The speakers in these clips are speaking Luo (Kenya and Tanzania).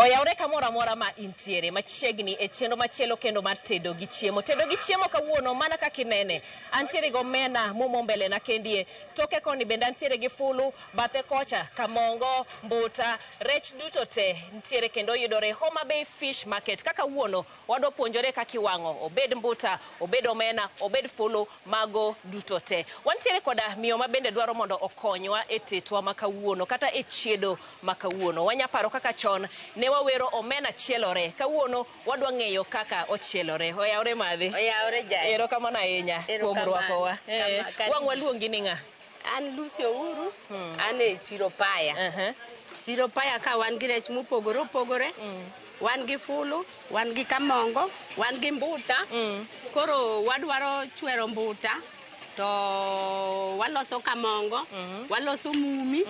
Oyaure kamora mora ma intiere machiegni e chenro machielo kendo mar tedo gi chiemo kawuono mana kaka inene antiere go mena mumo mbele na kendie toke koni bende antiere gi fulu bathe kocha kamongo mbuta rech duto te ntiere kendo yudore Homa Bay Fish Market kaka wuono wado puonjore kaka iwango obed mbuta obed omena obed fulu mago duto te wantiere koda miyo ma bende dwaro mondo okonywa e tetwa makawuono kata e chiedo makawuono wanyaparo kaka chon ne wawero omena chielore kawuono wadwa ng'eyo kaka ochielore oyaore madhi oyaore jai ero kama na inya kuom rwakowa wang waluongi ni ng'a an Lucy Ouru ane chiro paya chiro paya ka wan gi rech mopogore opogore wan gi fulu wan gi kamongo wan gi mbuta koro wadwaro chwero mbuta to waloso kamongo waloso mumi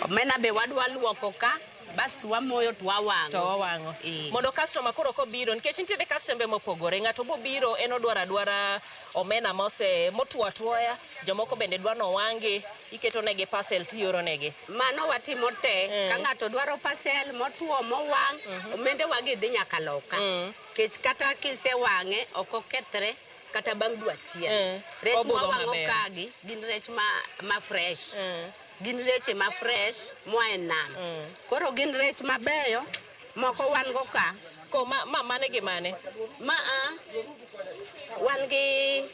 omena be wadwa luoko ka bas wamoyo to wawango mondo customer koro kobiro nikech nitie customer mopogore ng'ato bobiro en odwara omena motwo atwoya jomoko bende dwano wangi iketo negi parcel tioro negi mano watimo te ka ng'ato dwaro parcel motwo mowang omende wagi dhi nyaka loka kech kata kisewang'e ok okethre kata bang' dwa chiel rech mawango kagi gin rech ma fresh gin reche ma fresh moa nam koro gin rech mabeyo moko wan go ka ko mane gi mane wan gi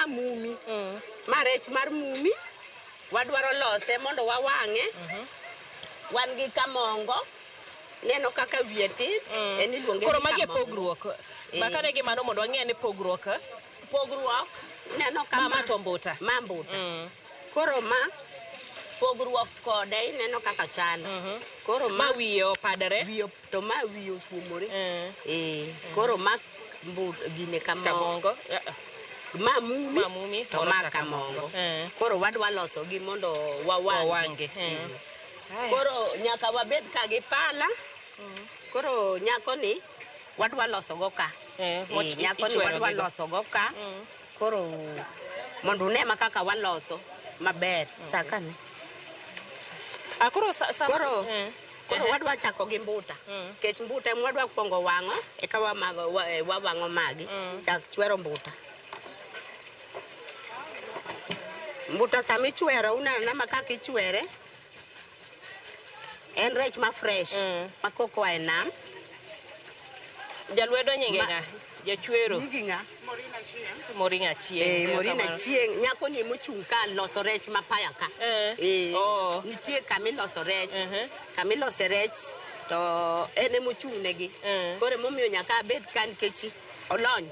mumi ma rech mar mumi wadwaro lose mondo wawang'e wan gi kamongo neno kaka wiye tin en iluonge koro magi pogruok bakane gi mano mondo wang'e ni pogruok neno kama matombuta koro pogruok kode ineno kaka chal koro ma wiye opadre to ma wiye osumore koro ma gine kamongo ma mumi to ma kamongo koro wadwa loso gi mondo wawange koro nyaka wabed ka gi pala koro nyako ni wadwa loso go ka nyako ni wadwa loso go ka koro mondo ne kaka waloso maber chakane koro wadwa chako gi mbuta kech mbuta mwadwa kuongo wango eka wawango magi chak chwero mbuta sami chwero unana kaka ichwere en rech ma fresh ma koko wa nam jalwedo nyinge nga jachwero Morina Chieng nyako ni mochung ka loso rech mapaya ka nitie kamiloso rech kamilose rech to ene mochung negi kore momiyo nyaka bed kan kechi olony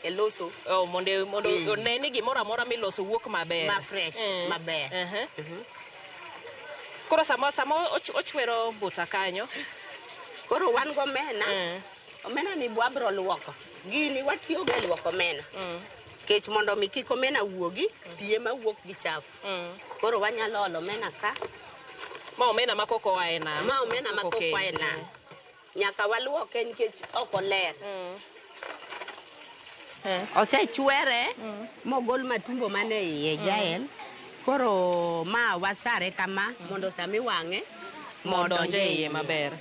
e loso mondo neni gimoro amora miloso wuok maber ma fresh maber koro sama ochwero mbuta kanyo koro wan go omena ni bwabro luoko gini watiyo ga luoko omena kech mondo mi kik omena wuogi pie ma wuok gi chafu koro wanyalo olo omena ka ma omena makoko wa ena nyaka waluoke nikech ok oler osechwere mogol matumbo mane iye jael koro ma wasare kama mondo sami wang'e modonje iye maber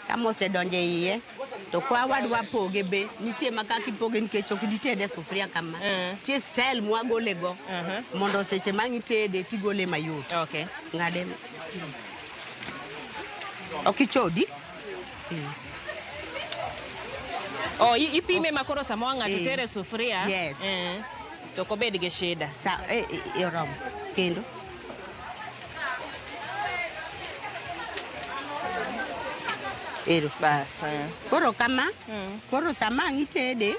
kama osedonje iye to kwa wadwa poge be nitie makaka ipoge nikech ok ditede sufria kama tie style mwagole go mondo seche mangi tede tigole mayot ngade okichodi ipime makoro sama ng'ato tere sufria to kobed gi shida oromo kendo bas koro kama koro sama ngitede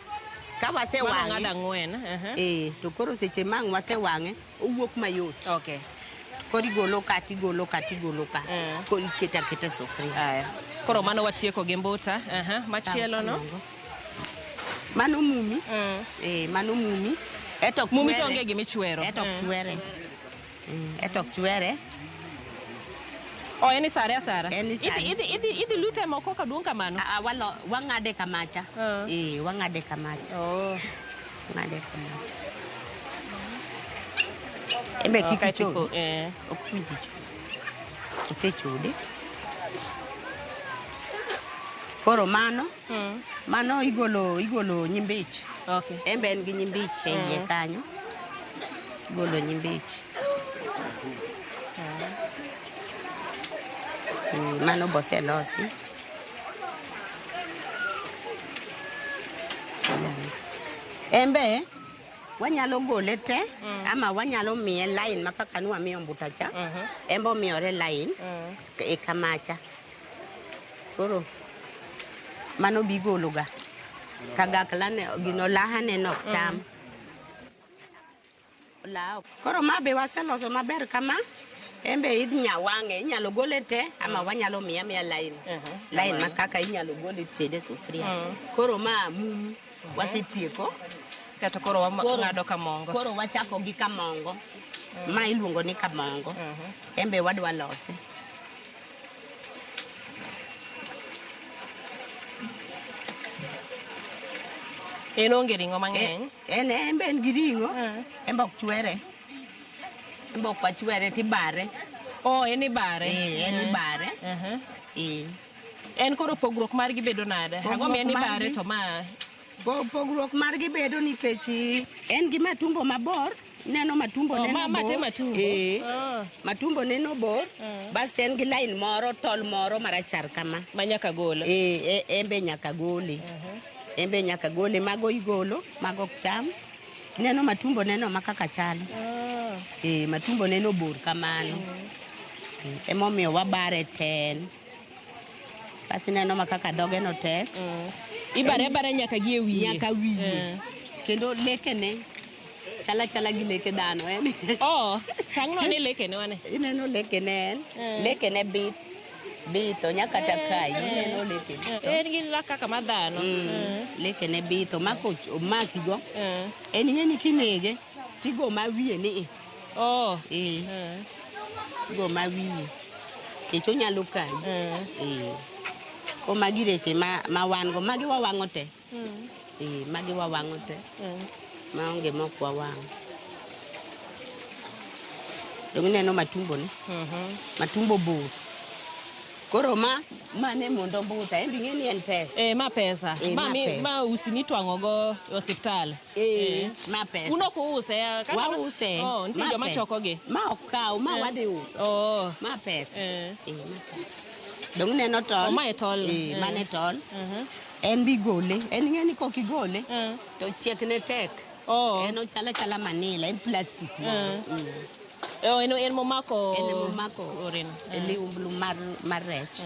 ka wasewang'e to koro seche mang wasewang'e owuok mayot koro igolo ka koro iketa sufria koro mano watieko gi mbuta machielo no mano mumi mano mumi etok mumi to onge gimichwero etok chwere eni sare asara idhi lute moko kaduong kamano wang'ade kamacha wang'ade kamacha embe kikichodi ok winji osechude Koro mano mano igolo nyimbich. Okay. Embe en gi nyimbich e iye kanyo. Igolo nyimbich. Mano bose losi. Embe wanyalo gole te ama wanyalo miye line makaka nwa miyo mbuta cha. Embo miyore line e kamacha. Koro mano bigolo ga. Kagakla ne gino laha ne nok cham. Lao. Koro mabe waseloso maber kama. Embe idnya wange inyalo gole te ama wanyalo miya line. Line makaka inyalo gole tede sufria. Koro ma wasitieko. Kato koro ng'ado kamongo. Koro wachako gi kamongo. Ma iluongo ni kamongo. Embe wadwa lose. En onge ring'o mang'eny. Embe en gi ring'o. Embe ok chwere. Embe ok wachwere tibare. Oh, en ibare. En ibare. En koro pogruok margi bedo nade? Ang'o mi en ibare to ma... Pogruok margi bedo nikech en gi matumbo mabor. Neno matumbo neno bor. Matumbo neno bor. Basta en gi line moro, tol moro marachar kama. Manyaka golo. Embe nyaka gole. Embe nyaka gole, mago igolo, mago ok cham. Neno matumbo neno makaka chalo. Matumbo neno bor kamano. Emomiyo wabare ten. Basi neno makaka dhoge no tek. Ibare nyaka gi e wiye. Nyaka wiye. Kendo lekene chala gi leke dhano en. Tang'no ni lekene wane. Ineno lekene en. Lekene bito nyaka takai ineno lekene. En gi laka kama dhano. Lekene bito maki go. En ing'eni kinege tigo ma wiye ni. Go ma wiye. Kech onyalo kai. O magi reche ma wan go magi wawang'o te. Magi wawang'o te. Maonge mok wawang'o. Dong neno matumbo ni. Matumbo bor. Koro mane mondo mbuta embi ng'eni en pesa. Ma pesa. Ma usi mitwang'o go osiptal. Ma pesa. Uno ko use. Wause. Nitie joma choko gi. Ma ok kaw, ma wadhi uso. Ma pesa. Ma pesa. Dong neno tol. Ma e tol. Mane tol. En bi gole. En ng'eni kok igole. To chiek ne tek. En ochala manila. En plastic. En momako. En momako. Orin. Liumblu mar rech.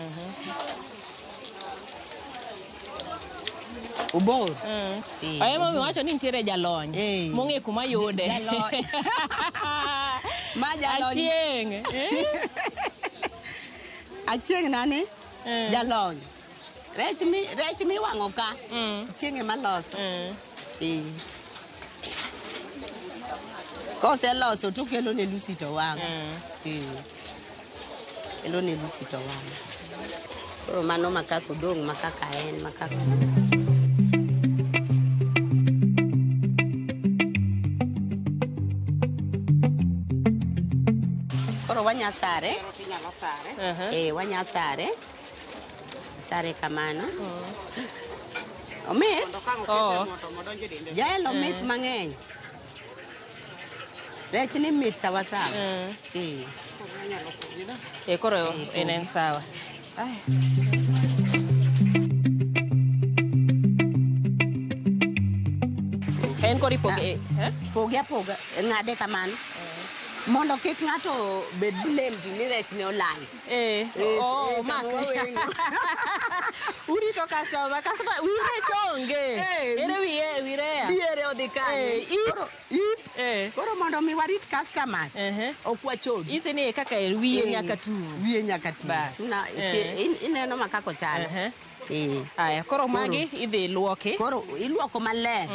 Ubor. Ema mi wacho ni nitiere jalony. Mong'e kuma yude. Jalony. Ma jalony. Achieng nani? Jalony. Rech mi wang'o ka. Chienge maloso. Kose loso to kelo ne Lucy to wang'o. Kelo ne Lucy to wang'o. Koro mano makaka odong' makaka en makaka. Koro wanyasare. Wanyasare. Sare kamano. Omit? Jaelo mit mang'eny. Rech ni mit sawa sawa. Koro en sawa. En kori poge. Poga. Ng'ade kamano. Mondo kik ng'ato bed blamed ni rech ne olal. Urito customer wire chonge. Ere wiye. Diere odhi kane. Koro mondo mi warit customers. Ok wachod. Ise ni kaka wiye nyaka tu. Wiye nyaka tu. Ineno makako chalo. Aya, koro magi idhi luoki. Koro iluoko maler.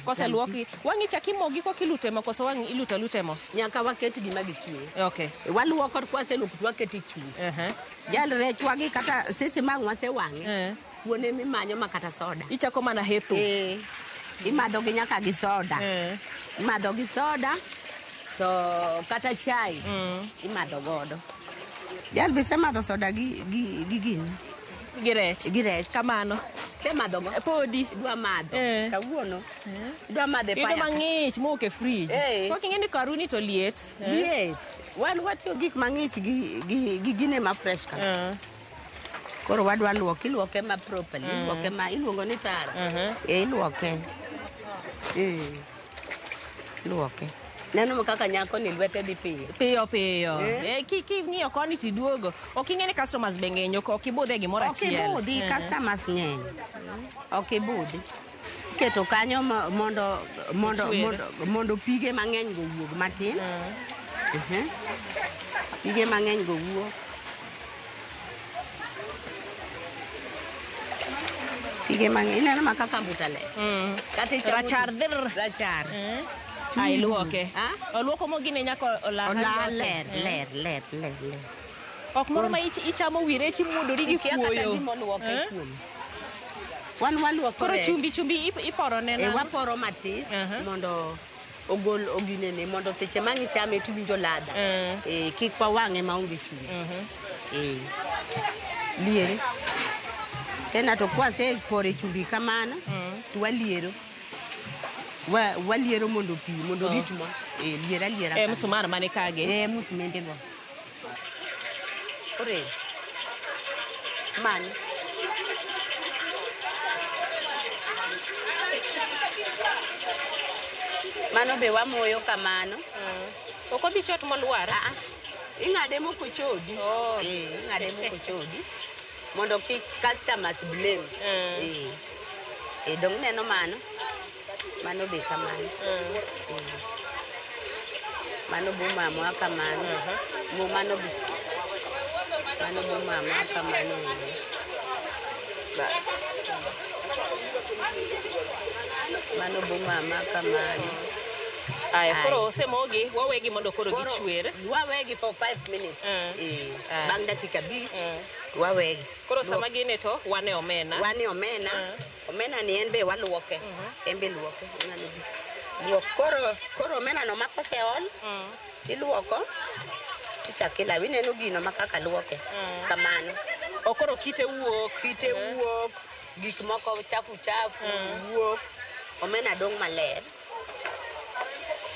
Kose luoki, wang'i chaki mogi kok ilute mo koso wang'i ilute mo. Nyaka waket gima gichwe. Okay. Waluoko kwase luoko waketi chwe. Jal rech wagi kata seche mag wase wang'e. Kuone mimanyo makata soda. Ichako mana hetho. Imadho gi nyaka gi soda. Imadho gi soda to kata chai. Imadho godo. Jal bise madho soda gi gini. Girech. Kamano. Semadho go. Podi. Idwa madho. Kawuono. Idwa madhe paya. Ito mang'ich moke fridge. Kok ing'eni karuni to liet. Liet. Wan watiyo gik mang'ich gi gine ma fresh ka. Koro wadwa iluoke ma properly. Iluoke ma iluongo ni tara. Iluoke. Iluoke. Neno kaka nyako ni lwete dhi piyo. Piyo. King'iyo koni tiduogo. Ok ing'eni customers be ng'eny ok ibudhe gimoro achiel. Ok ibudhi customers ng'eny. Ok ibudhi. Iketo kanyo mondo pige mang'eny go wuog matin. Pige mang'eny go wuog. Pige mang'eny. Ineno ma kaka mbuta le. Rachar. Ai luoke. Oluoko mo gine nyako ler. Ok moro ma ichamo wire chimuodori gi kuoyo. Wan waluoko koro chumbi iporo nena. Waporo matis mondo ogol oginene mondo seche mang'ichame tiwinjo ladha. Kik wawang'e maonge chumbi. Liere. Tena to kwase pore chumbi kamano to waliero. Waliero mondo pi mondo ritmo liera msumar mane kage musmende go ore man mano be wamoyo kamano ok obi chot molwar ing'ade moko chodi ing'ade moko chodi mondo kik customers blame dong neno mano be kamano. Mano bo mama kamano. Mano bo mama kamano. Bas. Mano bo mama kamano. Aya koro semogi wawegi mondo koro gichwer. Wawegi for 5 minutes. Bang' dakika 5 wawegi. Koro sama gine to wane omena. Omena ni en be waluoke. En be luoke. Luok koro omena no makose ol. Tiluoko. Tichakila wineno gino makaka luoke. Kamano. Okoro kite wuok. Gik moko chafu wuok. Omena dong maler.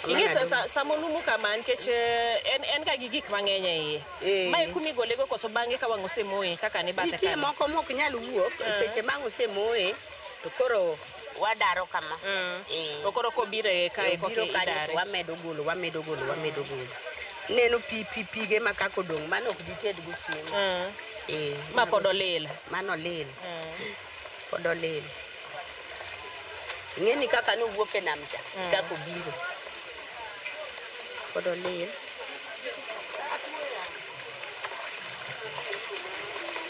Ing'e samonumu kama nikech en ka gi gik mang'eny iye. Mae kumi golego koso bang'e ka wang' osemoye kaka ne bate nitie moko mok nyal wuok seche mang' osemoye to koro wadaro kama. Okoro kobire kae koke idare. Wamedo golo. Neno pige makako dong' mano ok dited go chiemo. Ma pod olil. Mano lil. Pod olil. Ng'eni kaka nowuok e nam cha kako biro. Pod olil.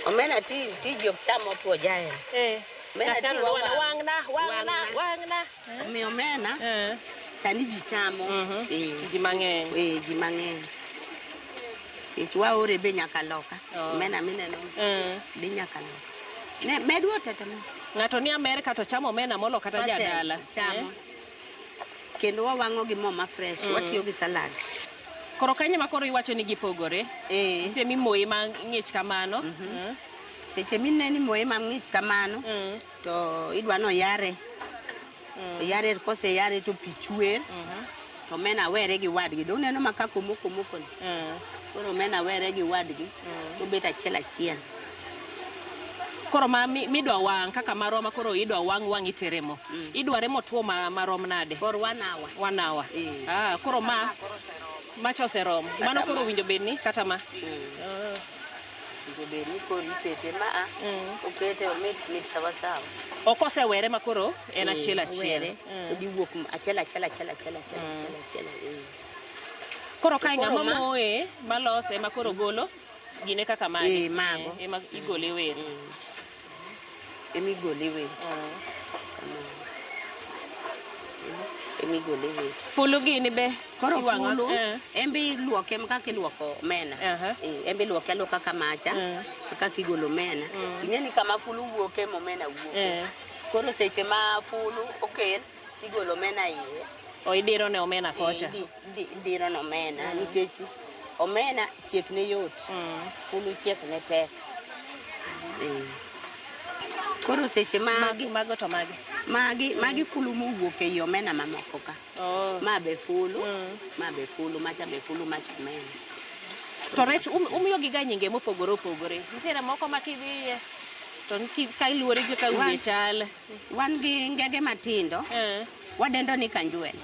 Omena ti jok chamo tuo jael. Wang'na. Mi omena. Sani ji chamo. Ji mang'eny. Ji mang'eny. Ich waore be nyaka loka. Omena mineno. Di nyaka loka. Ne medwo tetema. Ng'ato ni Amerika to chamo omena molo kata jadala. Chamo. Kendo wawang'o gi mo ma fresh. Watiyo gi salad. Koro kanye ma koro iwacho ni gipogore. Nitie mimoye mang'ich kamano. Seche mineni moye mang'ich kamano to idwa no yare. Yare kose yare to pi chwer. To omena were gi wadgi. Dong neno makako moko ni. Koro omena were gi wadgi. To bet achiel. Koro ma midwa wang' kaka maroma koro idwa wang' itere mo. Idware motuo marom nade? For 1 hour. 1 hour. Koro macha oserom. Mano koro winjo bedni kata ma. Winjo bedni koro ipete ma okete omit sawa. Ok osewere ma koro en achiel. Odi wuok achiel. Koro kae ng'ama moye malose ma koro golo gine kaka magi. Mago. Ema igole were. Emigole were. Fulu gini be koro fulu embe luoke kaka iluoko omena. Embe luoke aluoka kamacha kaka igolo omena. Ing'eni kama fulu wuoke omena wuoke. Koro seche ma fulu okel tigolo omena iye. Idiro ne omena kocha. Idiro ne omena nikech omena chiek ne yot. Fulu chiek ne tek. Koro seche mago to magi. Magi fulu mowuok ei omena mamoko ka. Ma be fulu, macha be fulu, macha omena. To rech umiyo gi ga nyinge mopogore opogore. Nitiere moko ma kidhiye to ka iluore gi ka wiye chal. Wan gi ngege matindo. Wadendo ni kanjwele.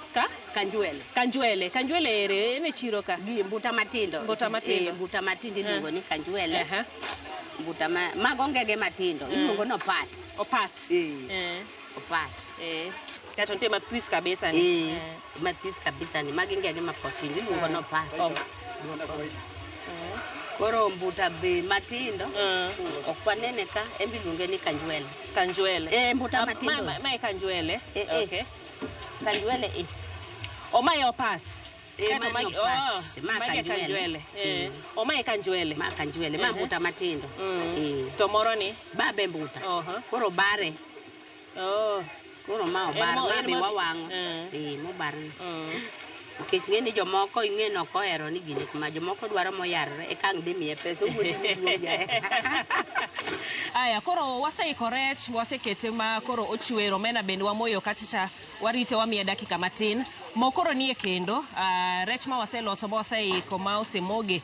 Kanjwele ere ne chiro ka. Gi mbuta matindo. Mbuta matindo iluongo ni kanjwele. Mbuta mago ngege matindo iluongo no opat. Opat. Opat. Kato nte mathis kabisa ni. Mathis kabisa ni. Magi ngege mapotindi iluongo no opat. Koro mbuta be matindo ok wanene ka embi luonge ni kanjwele. Mbuta matindo. Mae kanjwele. Okay. Kanjwele Omae opat. Ma kanjwele. Omae kanjwele. Ma kanjwele, ma mbuta matindo. To moro ni babe mbuta. Koro bare. Koro ma obar ma be wawango. Mobarni. Nikech ng'eni jomoko ing'eno ok ohero ni gini ma jomoko dwaro moyarre e kang' dimiye pesa owuondi ni duoga. Aya koro waseiko rech wasekete ma koro ochwero omena bende wamoyo kachacha warite wamiye dakika matin. Mo koro nie kendo rech ma waseloso ma waseiko ma osemoge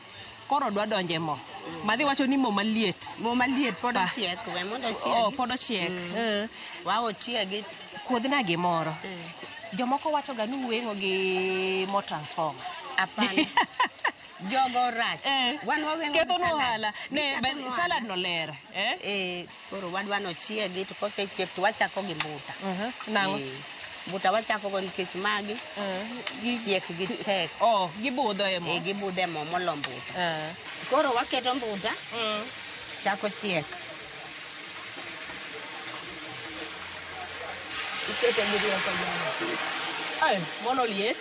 koro dwa donje mo. Madhi wacho ni mo maliet. Mo maliet pod ochiek we mondo ochiegi. Pod ochiek. Wa ochiegi kuodhna gimoro. Jomoko wacho ga ni uweng'o gi mo transformer. Apana. Jogo rach. Wan waweng'o keto no hala. Ne salad no ler. Koro wadwa no chiegi to kosechiek to wachako gi mbuta. Nango. Mbuta wachako go nikech magi. Chiek gi tek. Gibudho e mo. Gibudho e mo molo mbuta. Koro waketo mbuta. Chako chiek. Ikete gi rieko jana. Mono liet.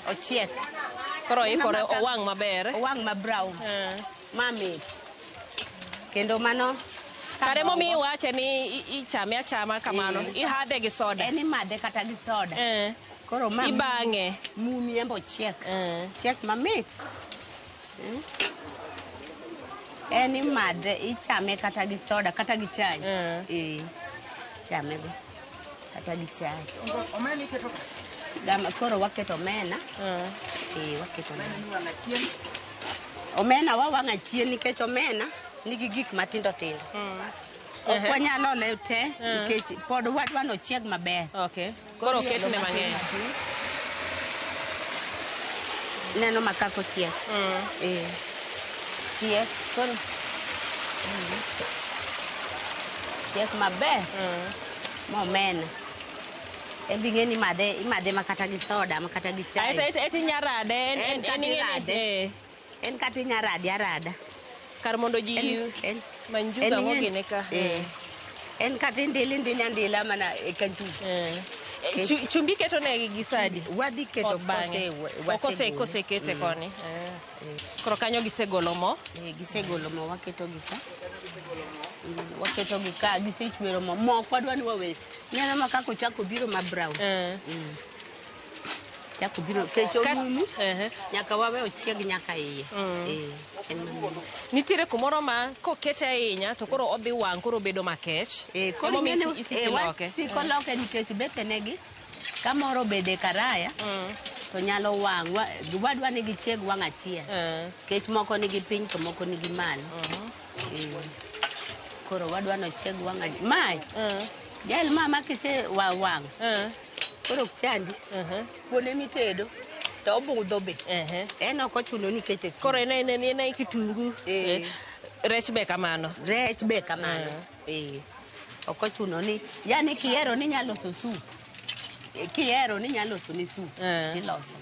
Ochiek. Koro ikore owang' maber. Owang' ma brown. Mamit. Kendo mano kare momi iwache ni ichame achama kamano. Ihade gi soda. En imadhe kata gi soda. Koro ibang'e. Mumi embo chiek. Chiek mamit. En imadhe ichame kata gi soda kata gi chai. Chame go kata gi chai. Omena keto koro waketo omena. Waketo omena. Omena wawang'o achien nikech omena nigi gik matindo tindo. Ok wanyalo le te nikech pod wadwa no chieg maber. Koro ketne mang'eny. Neno makako chiek. Chiek. Koro chiek maber. Omena. Embi ng'eni imadhe makata gi soda makata gi chai. Eti nyarade en kata inyarade arada. Kar mondo ji manjuga ng'ogine ka. En kata indila mana e kanju. Chumbi keto ne gi sadi. Wadhi keto kosekete koni. Koro kanyo gisegolo mo. Gisegolo mo waketo gi ka. Waketo gi ka gisechwero mo. Mo kwadwa ni wa waste. Neno makako chako biro ma brown. Chako biro kecho numu. Nyaka wawe ochieg nyaka iye. Nitiere kumoro ma kokete ahinya to koro odhi wang' koro bedo makech. Koro sikoloke nikech betenegi kamoro bede karaya to nyalo wang'. Wadwa ni gichieg wang' achiel. Kech moko nigi piny to moko nigi malo. Koro wadwa no chieg wang' achiel. Mai. Jal mama kise wang'. Koro chandi. Kuone mitedo. To obudho be. En ok ochuno ni kete. Koro en kitungu. Rech be kamano. Rech be kamano. okochuno ni yani kihero ni nyalo loso sup. Kihero ni nyalo loso ni sup. Tiloso.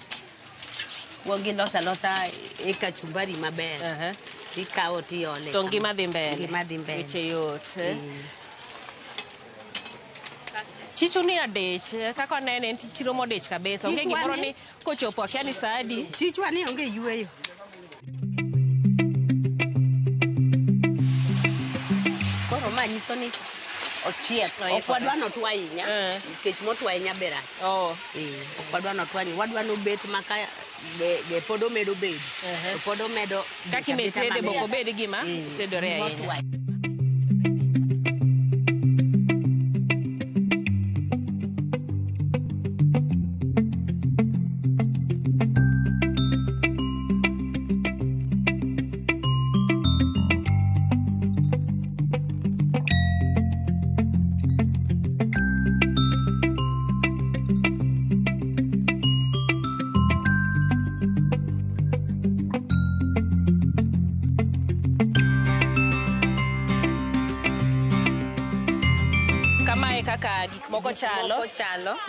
Wongi losa e kachumbari maber. Tikawo tiole. To ngima dhi mbele. Ngima dhi mbele. Weche yot. Chichu ni adech, kaka nene en chiro modech kabisa. Onge gimoro ni kochopo akia ni sadi. Chichwa ni onge yueyo. Koro ma nyiso ni ochiek. Ok wadwa notwa ahinya. Nikech motwa ahinya ber ach. Ok wadwa notwa ahinya. Wadwa nobet maka be pod omedo bedo. Pod omedo. Kaka imetede boko bed gima tedore ahinya. Kaka gik moko chalo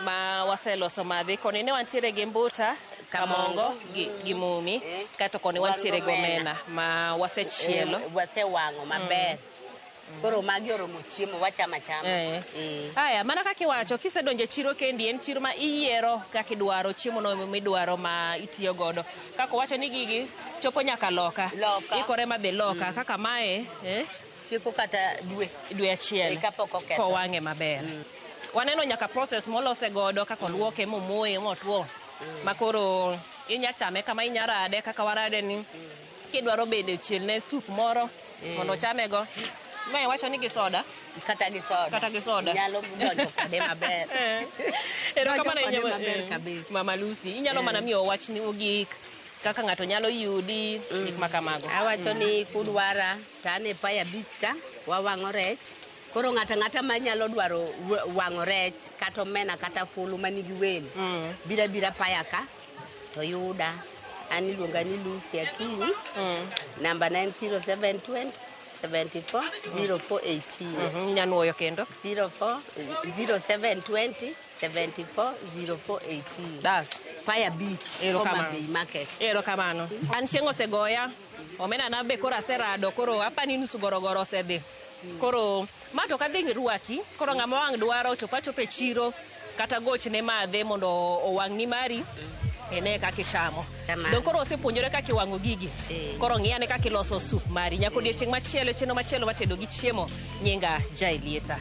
ma waseloso madhi koni ne wantiere gi mbuta kamongo gi mumi kato koni wantiere gi omena ma wasechielo wasewango maber. Koro magi oromo chiemo wachama chama. Haya mana kaka iwacho kisedonje chiro kendi en chiro ma iyiero kaka idwaro chiemo no midwaro ma itiyo godo. Kaka wacho ni gigi chopo nyaka loka. Ikore ma be loka kaka mae chieko kata dwe achiel ko wange maber. Waneno nyaka process molose godo kaka luoke momoye motwo makoro inya chame kama inya rade kaka warade ni kidwaro bede chielne soup moro mondo chame go. Mae wacho ni gi soda kata gi soda nyalo donjo kode maber. Ero kama na maber kabisa. Mama Lucy inyalo mana miyo wach ni ogik kaka ngato nyalo yudi gik makamago. Awacho ni kudwara tane Paya Beach ka wawango rech. Koro ngata ma nyalo dwaro wango rech kata omena kata fulu manigi welo. Bira Paya ka to yuda. Ani luonga ni Lucy Akinyi. Number 90720 74 0418. Nyanuoyo kendo 0720 74 0418. Das Paya Beach Homa Bay Market. Ero kamano. An chieng' osegoya omena na be koro aserado koro apani nusu gorogoro osedhi. Koro mato kadhi ruaki koro ng'ama wang' dwaro chopo e chiro kata gochne madhe mondo owang'ni mari ene kaka ichamo. Don koro osepuonjore kaka iwango gigi. Koro ng'iyane kaka iloso soup mari nyako odiochieng' machielo matedo gi chiemo nyinga Jailieta.